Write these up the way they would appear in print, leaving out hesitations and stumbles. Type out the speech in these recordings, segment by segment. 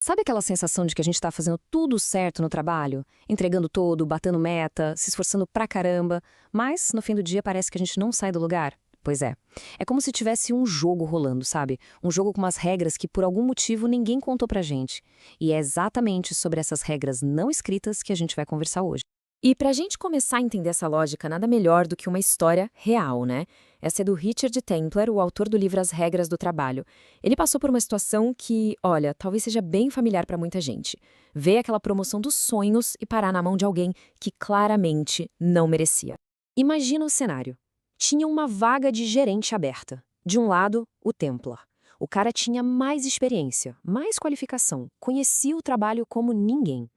Sabe aquela sensação de que a gente tá fazendo tudo certo no trabalho? Entregando todo, batendo meta, se esforçando pra caramba, mas no fim do dia parece que a gente não sai do lugar? Pois é. É como se tivesse um jogo rolando, sabe? Um jogo com umas regras que por algum motivo ninguém contou pra gente. E é exatamente sobre essas regras não escritas que a gente vai conversar hoje. E para a gente começar a entender essa lógica, nada melhor do que uma história real, né? Essa é do Richard Templer, o autor do livro As Regras do Trabalho. Ele passou por uma situação que, olha, talvez seja bem familiar para muita gente. Ver aquela promoção dos sonhos e parar na mão de alguém que claramente não merecia. Imagina o cenário. Tinha uma vaga de gerente aberta. De um lado, o Templar. O cara tinha mais experiência, mais qualificação, conhecia o trabalho como ninguém.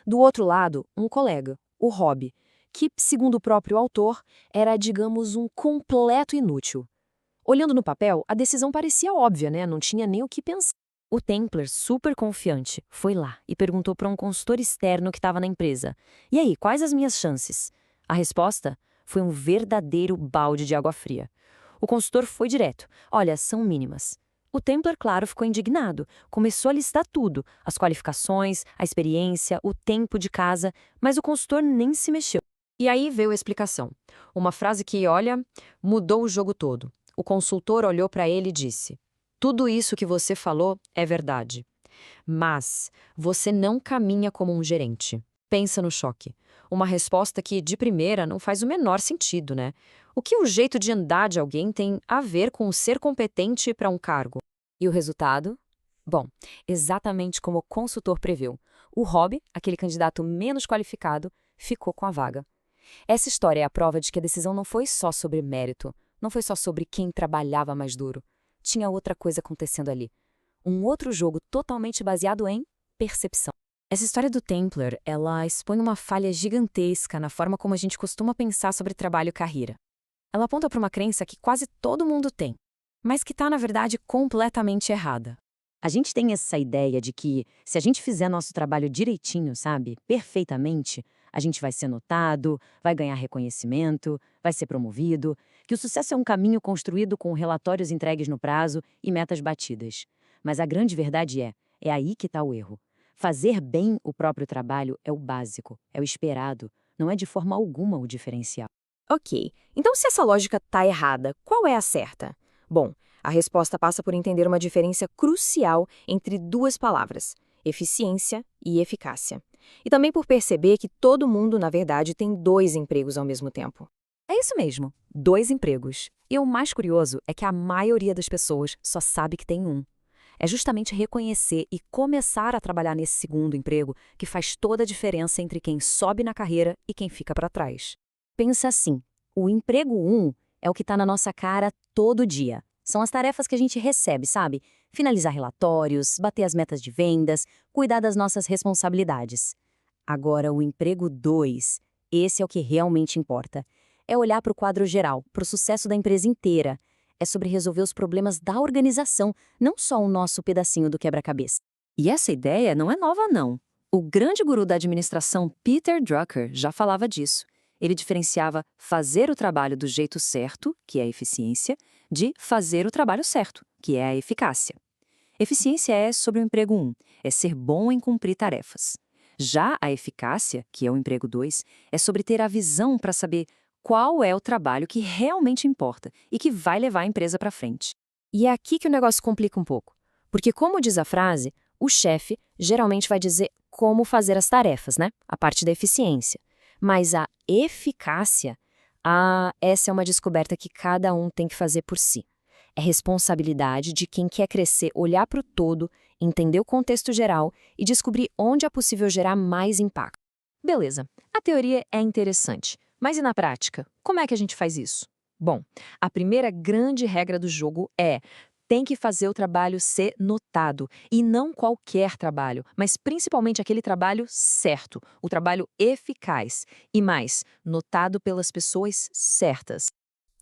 Do outro lado, um colega, o Rob, que, segundo o próprio autor, era, digamos, um completo inútil. Olhando no papel, a decisão parecia óbvia, né? Não tinha nem o que pensar. O Templar, super confiante, foi lá e perguntou para um consultor externo que estava na empresa: "E aí, quais as minhas chances?" A resposta foi um verdadeiro balde de água fria. O consultor foi direto: "Olha, são mínimas." O Templar, claro, ficou indignado. Começou a listar tudo: as qualificações, a experiência, o tempo de casa, mas o consultor nem se mexeu. E aí veio a explicação. Uma frase que, olha, mudou o jogo todo. O consultor olhou para ele e disse: "Tudo isso que você falou é verdade. Mas você não caminha como um gerente." Pensa no choque. Uma resposta que, de primeira, não faz o menor sentido, né? O que o jeito de andar de alguém tem a ver com ser competente para um cargo? E o resultado? Bom, exatamente como o consultor previu. O Rob, aquele candidato menos qualificado, ficou com a vaga. Essa história é a prova de que a decisão não foi só sobre mérito, não foi só sobre quem trabalhava mais duro. Tinha outra coisa acontecendo ali. Um outro jogo totalmente baseado em percepção. Essa história do Templar, ela expõe uma falha gigantesca na forma como a gente costuma pensar sobre trabalho e carreira. Ela aponta para uma crença que quase todo mundo tem, mas que está, na verdade, completamente errada. A gente tem essa ideia de que, se a gente fizer nosso trabalho direitinho, sabe, perfeitamente, a gente vai ser notado, vai ganhar reconhecimento, vai ser promovido, que o sucesso é um caminho construído com relatórios entregues no prazo e metas batidas. Mas a grande verdade é aí que está o erro. Fazer bem o próprio trabalho é o básico, é o esperado, não é de forma alguma o diferencial. Ok, então se essa lógica está errada, qual é a certa? Bom, a resposta passa por entender uma diferença crucial entre duas palavras: eficiência e eficácia. E também por perceber que todo mundo, na verdade, tem dois empregos ao mesmo tempo. É isso mesmo, 2 empregos. E o mais curioso é que a maioria das pessoas só sabe que tem um. É justamente reconhecer e começar a trabalhar nesse segundo emprego que faz toda a diferença entre quem sobe na carreira e quem fica para trás. Pensa assim, o emprego 1 é o que está na nossa cara todo dia. São as tarefas que a gente recebe, sabe? Finalizar relatórios, bater as metas de vendas, cuidar das nossas responsabilidades. Agora, o emprego 2, esse é o que realmente importa. É olhar para o quadro geral, para o sucesso da empresa inteira. É sobre resolver os problemas da organização, não só o nosso pedacinho do quebra-cabeça. E essa ideia não é nova, não. O grande guru da administração, Peter Drucker, já falava disso. Ele diferenciava fazer o trabalho do jeito certo, que é a eficiência, de fazer o trabalho certo, que é a eficácia. Eficiência é sobre o emprego 1, é ser bom em cumprir tarefas. Já a eficácia, que é o emprego 2, é sobre ter a visão para saber qual é o trabalho que realmente importa e que vai levar a empresa para frente. E é aqui que o negócio complica um pouco. Porque, como diz a frase, o chefe geralmente vai dizer como fazer as tarefas, né? A parte da eficiência. Mas a eficácia, essa é uma descoberta que cada um tem que fazer por si. É responsabilidade de quem quer crescer, olhar para o todo, entender o contexto geral e descobrir onde é possível gerar mais impacto. Beleza, a teoria é interessante, mas e na prática? Como é que a gente faz isso? Bom, a primeira grande regra do jogo tem que fazer o trabalho ser notado, e não qualquer trabalho, mas principalmente aquele trabalho certo, o trabalho eficaz, e mais, notado pelas pessoas certas.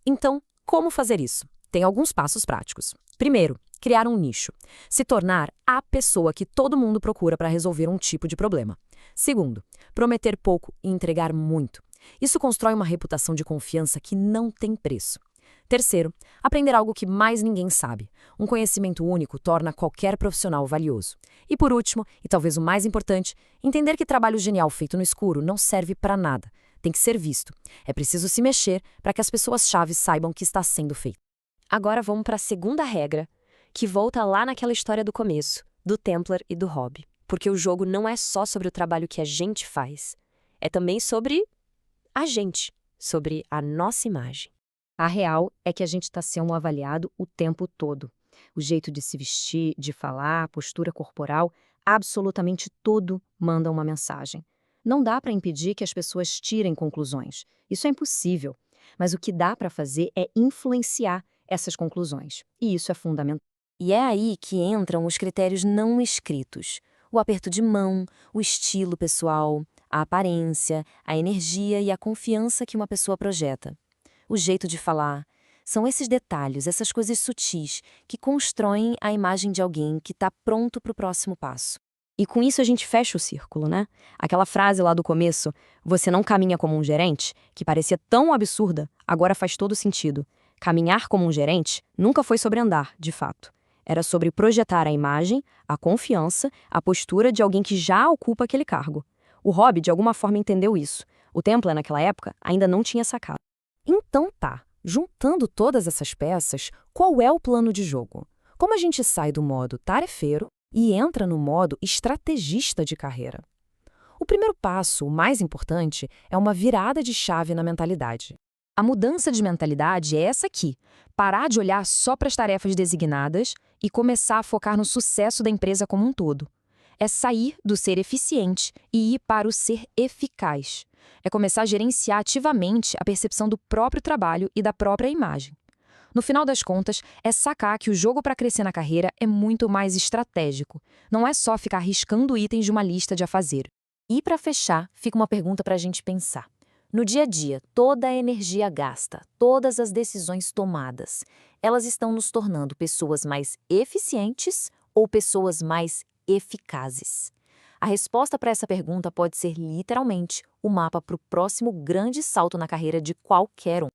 Então, como fazer isso? Tem alguns passos práticos. Primeiro, criar um nicho. Se tornar a pessoa que todo mundo procura para resolver um tipo de problema. Segundo, prometer pouco e entregar muito. Isso constrói uma reputação de confiança que não tem preço. Terceiro, aprender algo que mais ninguém sabe. Um conhecimento único torna qualquer profissional valioso. E por último, e talvez o mais importante, entender que trabalho genial feito no escuro não serve para nada. Tem que ser visto. É preciso se mexer para que as pessoas-chave saibam que está sendo feito. Agora vamos para a segunda regra, que volta lá naquela história do começo, do Templar e do Hobby. Porque o jogo não é só sobre o trabalho que a gente faz, é também sobre a gente, sobre a nossa imagem. A real é que a gente está sendo avaliado o tempo todo. O jeito de se vestir, de falar, a postura corporal, absolutamente tudo manda uma mensagem. Não dá para impedir que as pessoas tirem conclusões. Isso é impossível. Mas o que dá para fazer é influenciar essas conclusões. E isso é fundamental. E é aí que entram os critérios não escritos. O aperto de mão, o estilo pessoal, a aparência, a energia e a confiança que uma pessoa projeta. O jeito de falar. São esses detalhes, essas coisas sutis, que constroem a imagem de alguém que está pronto para o próximo passo. E com isso a gente fecha o círculo, né? Aquela frase lá do começo, você não caminha como um gerente, que parecia tão absurda, agora faz todo sentido. Caminhar como um gerente nunca foi sobre andar, de fato. Era sobre projetar a imagem, a confiança, a postura de alguém que já ocupa aquele cargo. O Hobby, de alguma forma, entendeu isso. O Templar, naquela época, ainda não tinha sacado. Então tá, juntando todas essas peças, qual é o plano de jogo? Como a gente sai do modo tarefeiro e entra no modo estrategista de carreira? O primeiro passo, o mais importante, é uma virada de chave na mentalidade. A mudança de mentalidade é essa aqui: parar de olhar só para as tarefas designadas e começar a focar no sucesso da empresa como um todo. É sair do ser eficiente e ir para o ser eficaz. É começar a gerenciar ativamente a percepção do próprio trabalho e da própria imagem. No final das contas, é sacar que o jogo para crescer na carreira é muito mais estratégico. Não é só ficar riscando itens de uma lista de afazeres. E para fechar, fica uma pergunta para a gente pensar. No dia a dia, toda a energia gasta, todas as decisões tomadas, elas estão nos tornando pessoas mais eficientes ou pessoas mais eficazes? A resposta para essa pergunta pode ser literalmente o mapa para o próximo grande salto na carreira de qualquer um.